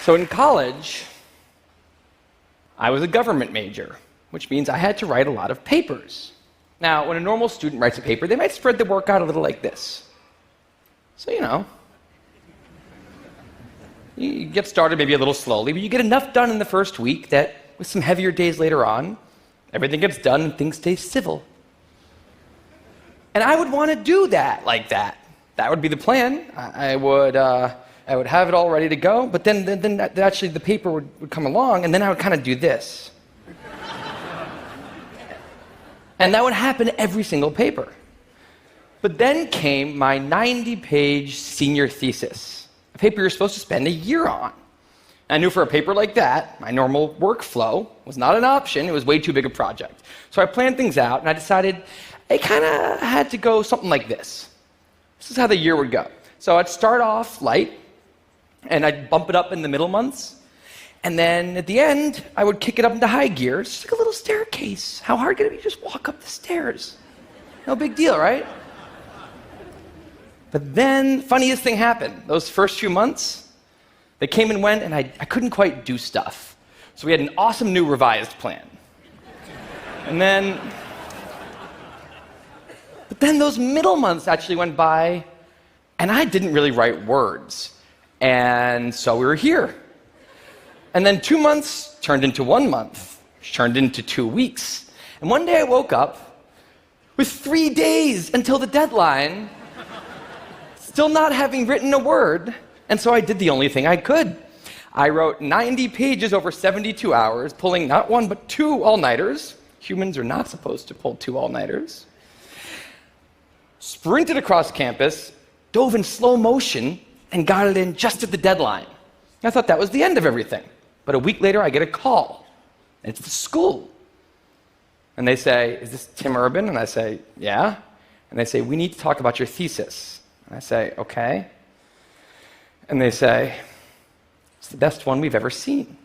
So in college, I was a government major, which means I had to write a lot of papers. Now, when a normal student writes a paper, they might spread the work out a little like this. So, you get started maybe a little slowly, but you get enough done in the first week that with some heavier days later on, everything gets done and things stay civil. And I would want to do that like that. That would be the plan. I would have it all ready to go, but then actually the paper would come along, and then I would kind of do this. And that would happen every single paper. But then came my 90-page senior thesis, a paper you're supposed to spend a year on. I knew for a paper like that, my normal workflow was not an option. It was way too big a project. So I planned things out, and I decided I kind of had to go something like this. This is how the year would go. So I'd start off light, and I'd bump it up in the middle months. And then at the end, I would kick it up into high gear. It's just like a little staircase. How hard could it be to just walk up the stairs? No big deal, right? But then, funniest thing happened. Those first few months, they came and went, and I couldn't quite do stuff. So we had an awesome new revised plan. But then those middle months actually went by, and I didn't really write words. And so we were here. And then 2 months turned into 1 month, which turned into 2 weeks. And one day I woke up with 3 days until the deadline, still not having written a word. And so I did the only thing I could. I wrote 90 pages over 72 hours, pulling not one but 2 all-nighters. Humans are not supposed to pull 2 all-nighters. Sprinted across campus, dove in slow motion, and got it in just at the deadline. I thought that was the end of everything. But a week later, I get a call. And it's the school. And they say, "Is this Tim Urban?" And I say, "Yeah." And they say, "We need to talk about your thesis." And I say, "Okay." And they say, "It's the best one we've ever seen."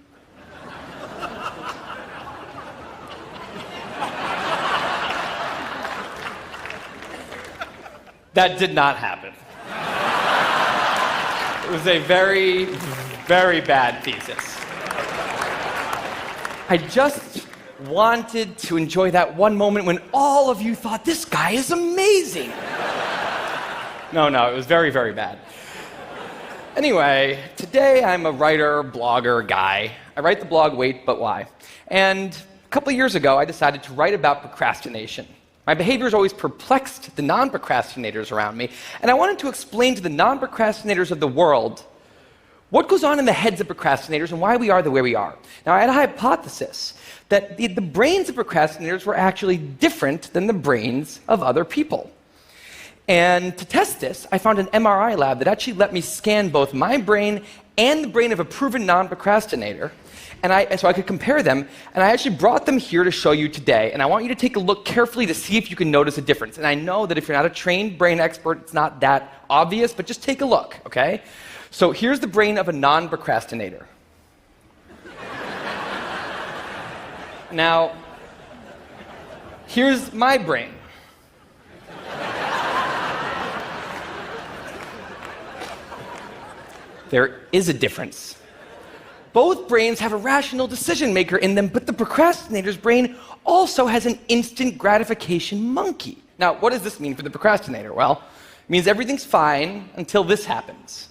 That did not happen. It was a very, very bad thesis. I just wanted to enjoy that one moment when all of you thought, "This guy is amazing." No, it was very, very bad. Anyway, today I'm a writer, blogger guy. I write the blog Wait, But Why? And a couple of years ago, I decided to write about procrastination. My behaviors always perplexed the non-procrastinators around me, and I wanted to explain to the non-procrastinators of the world what goes on in the heads of procrastinators and why we are the way we are. Now, I had a hypothesis that the brains of procrastinators were actually different than the brains of other people. And to test this, I found an MRI lab that actually let me scan both my brain and the brain of a proven non-procrastinator, so I could compare them, and I actually brought them here to show you today, and I want you to take a look carefully to see if you can notice a difference. And I know that if you're not a trained brain expert, it's not that obvious, but just take a look, okay? So here's the brain of a non-procrastinator. Now, here's my brain. There is a difference. Both brains have a rational decision maker in them, but the procrastinator's brain also has an instant gratification monkey. Now, what does this mean for the procrastinator? Well, it means everything's fine until this happens.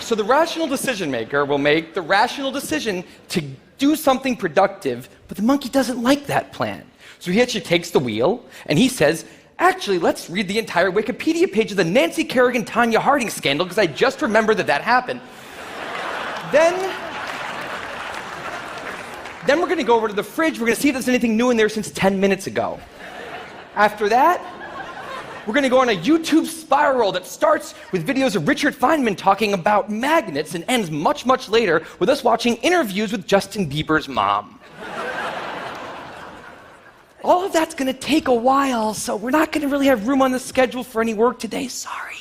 So the rational decision maker will make the rational decision to do something productive, but the monkey doesn't like that plan. So he actually takes the wheel, and he says, "Actually, let's read the entire Wikipedia page of the Nancy Kerrigan-Tanya Harding scandal, because I just remembered that happened. Then we're going to go over to the fridge. We're going to see if there's anything new in there since 10 minutes ago. After that, we're going to go on a YouTube spiral that starts with videos of Richard Feynman talking about magnets and ends much, much later with us watching interviews with Justin Bieber's mom. All of that's going to take a while, so we're not going to really have room on the schedule for any work today. Sorry.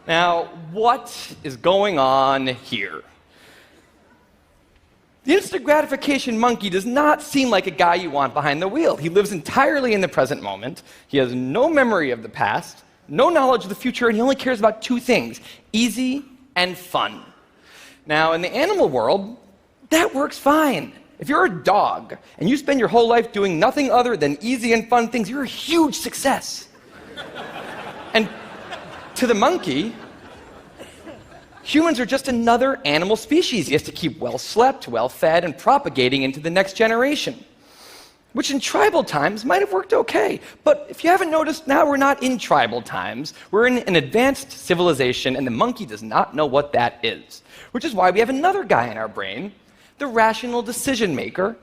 Now, what is going on here? The instant gratification monkey does not seem like a guy you want behind the wheel. He lives entirely in the present moment. He has no memory of the past, no knowledge of the future, and he only cares about two things: easy and fun. Now, in the animal world, that works fine. If you're a dog and you spend your whole life doing nothing other than easy and fun things, you're a huge success. And to the monkey, humans are just another animal species he has to keep well slept, well fed, and propagating into the next generation, which in tribal times might have worked okay. But if you haven't noticed, now we're not in tribal times. We're in an advanced civilization, and the monkey does not know what that is, which is why we have another guy in our brain, the rational decision maker,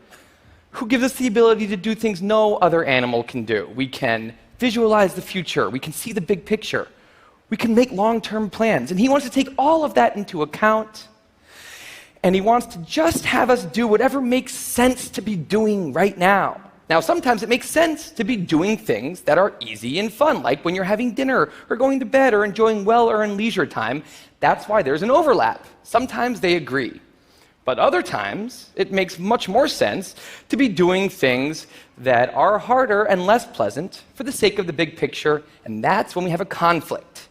who gives us the ability to do things no other animal can do. We can visualize the future. We can see the big picture. We can make long-term plans. And he wants to take all of that into account. And he wants to just have us do whatever makes sense to be doing right now. Now, sometimes it makes sense to be doing things that are easy and fun, like when you're having dinner or going to bed or enjoying well-earned leisure time. That's why there's an overlap. Sometimes they agree. But other times, it makes much more sense to be doing things that are harder and less pleasant for the sake of the big picture, and that's when we have a conflict.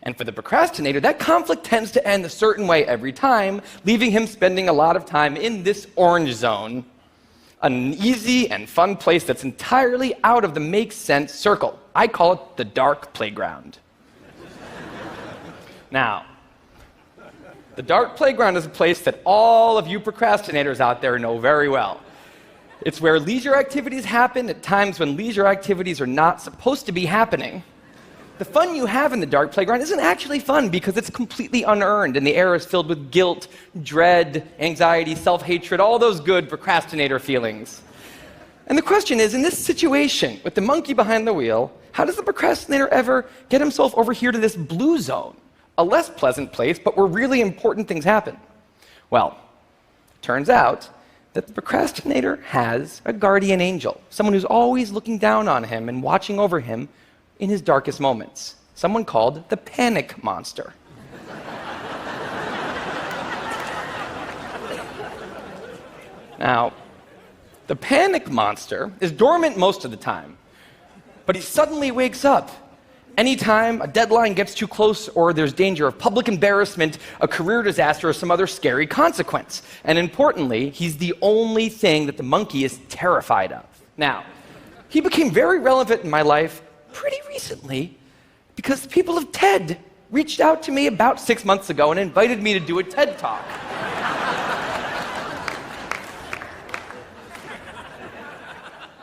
And for the procrastinator, that conflict tends to end a certain way every time, leaving him spending a lot of time in this orange zone, an easy and fun place that's entirely out of the make sense circle. I call it the dark playground. Now, the dark playground is a place that all of you procrastinators out there know very well. It's where leisure activities happen at times when leisure activities are not supposed to be happening. The fun you have in the dark playground isn't actually fun because it's completely unearned, and the air is filled with guilt, dread, anxiety, self-hatred, all those good procrastinator feelings. And the question is, in this situation, with the monkey behind the wheel, how does the procrastinator ever get himself over here to this blue zone? A less pleasant place, but where really important things happen. Well, it turns out that the procrastinator has a guardian angel, someone who's always looking down on him and watching over him in his darkest moments, someone called the panic monster. Now, the panic monster is dormant most of the time, but he suddenly wakes up anytime a deadline gets too close or there's danger of public embarrassment, a career disaster, or some other scary consequence. And importantly, he's the only thing that the monkey is terrified of. Now, he became very relevant in my life pretty recently because the people of TED reached out to me about 6 months ago and invited me to do a TED Talk.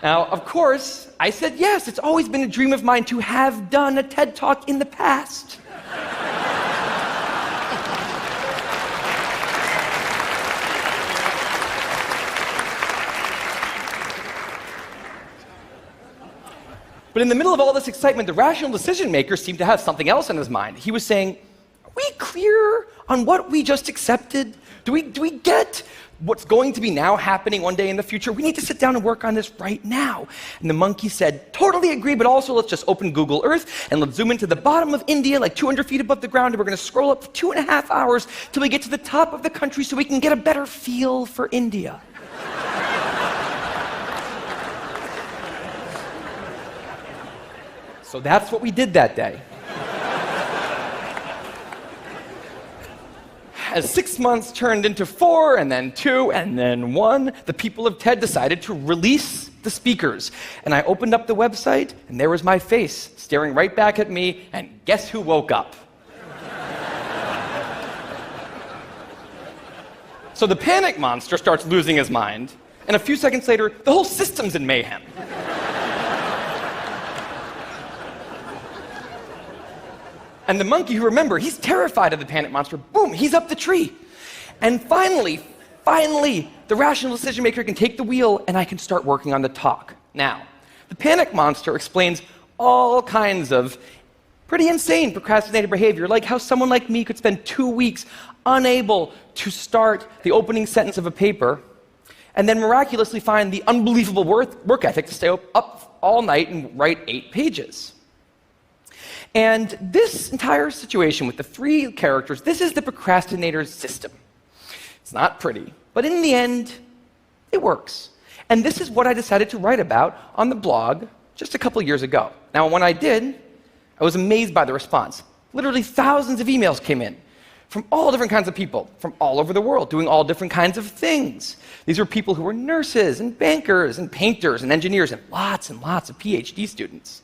Now, of course, I said yes. It's always been a dream of mine to have done a TED Talk in the past. But in the middle of all this excitement, the rational decision maker seemed to have something else on his mind. He was saying, are we clear on what we just accepted? Do we get what's going to be now happening one day in the future? We need to sit down and work on this right now. And the monkey said, totally agree, but also let's just open Google Earth and let's zoom into the bottom of India, like 200 feet above the ground, and we're going to scroll up for 2.5 hours till we get to the top of the country so we can get a better feel for India. So that's what we did that day. As 6 months turned into 4, and then 2, and then 1, the people of TED decided to release the speakers. And I opened up the website, and there was my face staring right back at me, and guess who woke up? So the panic monster starts losing his mind, and a few seconds later, the whole system's in mayhem. And the monkey, who, remember, he's terrified of the panic monster, boom, he's up the tree. And finally, the rational decision maker can take the wheel and I can start working on the talk. Now, the panic monster explains all kinds of pretty insane procrastinator behavior, like how someone like me could spend 2 weeks unable to start the opening sentence of a paper and then miraculously find the unbelievable work ethic to stay up all night and write 8 pages. And this entire situation with the 3 characters, this is the procrastinator's system. It's not pretty, but in the end, it works. And this is what I decided to write about on the blog just a couple years ago. Now, when I did, I was amazed by the response. Literally thousands of emails came in from all different kinds of people, from all over the world, doing all different kinds of things. These were people who were nurses and bankers and painters and engineers and lots of PhD students.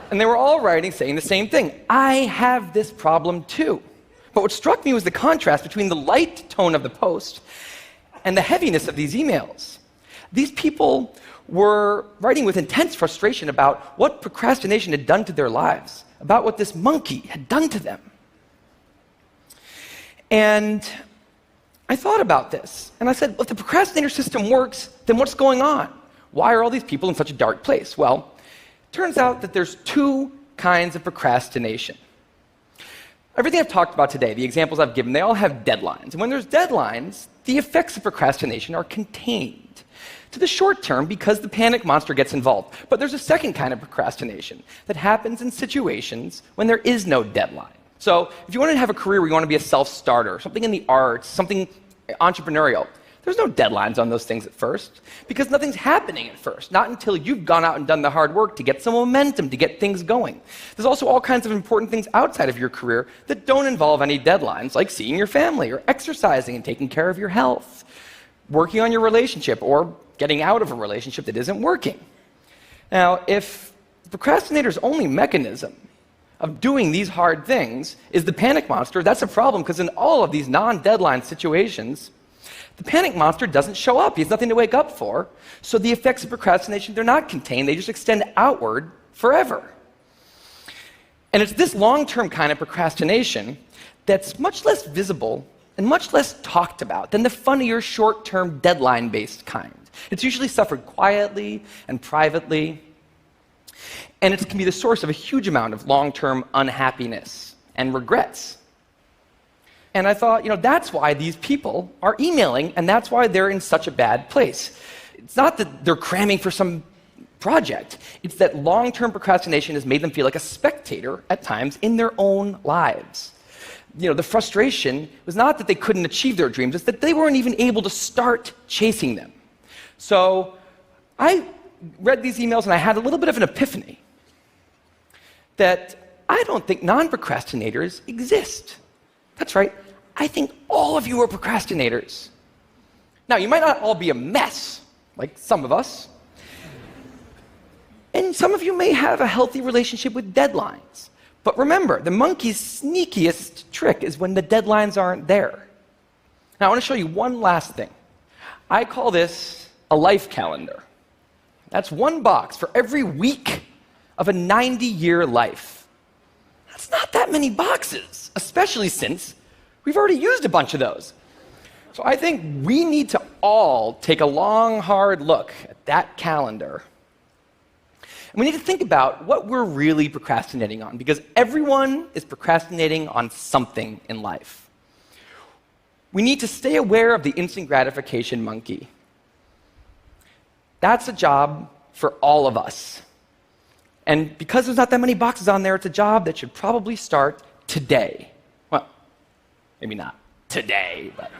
And they were all writing saying the same thing. I have this problem too. But what struck me was the contrast between the light tone of the post and the heaviness of these emails. These people were writing with intense frustration about what procrastination had done to their lives, about what this monkey had done to them. And I thought about this, and I said, if the procrastinator system works, then what's going on? Why are all these people in such a dark place? Well, it turns out that there's two kinds of procrastination. Everything I've talked about today, the examples I've given, they all have deadlines. And when there's deadlines, the effects of procrastination are contained to the short term because the panic monster gets involved. But there's a second kind of procrastination that happens in situations when there is no deadline. So if you want to have a career where you want to be a self-starter, something in the arts, something entrepreneurial, there's no deadlines on those things at first because nothing's happening at first, not until you've gone out and done the hard work to get some momentum, to get things going. There's also all kinds of important things outside of your career that don't involve any deadlines, like seeing your family or exercising and taking care of your health, working on your relationship or getting out of a relationship that isn't working. Now, if the procrastinator's only mechanism of doing these hard things is the panic monster, that's a problem because in all of these non-deadline situations, the panic monster doesn't show up. He has nothing to wake up for. So the effects of procrastination, they're not contained. They just extend outward forever. And it's this long-term kind of procrastination that's much less visible and much less talked about than the funnier, short-term, deadline-based kind. It's usually suffered quietly and privately, and it can be the source of a huge amount of long-term unhappiness and regrets. And I thought, that's why these people are emailing, and that's why they're in such a bad place. It's not that they're cramming for some project. It's that long-term procrastination has made them feel like a spectator at times in their own lives. The frustration was not that they couldn't achieve their dreams, it's that they weren't even able to start chasing them. So I read these emails and I had a little bit of an epiphany that I don't think non-procrastinators exist. That's right. I think all of you are procrastinators. Now, you might not all be a mess, like some of us. And some of you may have a healthy relationship with deadlines. But remember, the monkey's sneakiest trick is when the deadlines aren't there. Now, I want to show you one last thing. I call this a life calendar. That's one box for every week of a 90-year life. That's not that many boxes, especially since we've already used a bunch of those. So I think we need to all take a long, hard look at that calendar. And we need to think about what we're really procrastinating on, because everyone is procrastinating on something in life. We need to stay aware of the instant gratification monkey. That's a job for all of us. And because there's not that many boxes on there, it's a job that should probably start today. Well, maybe not today, but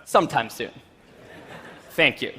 sometime soon. Thank you.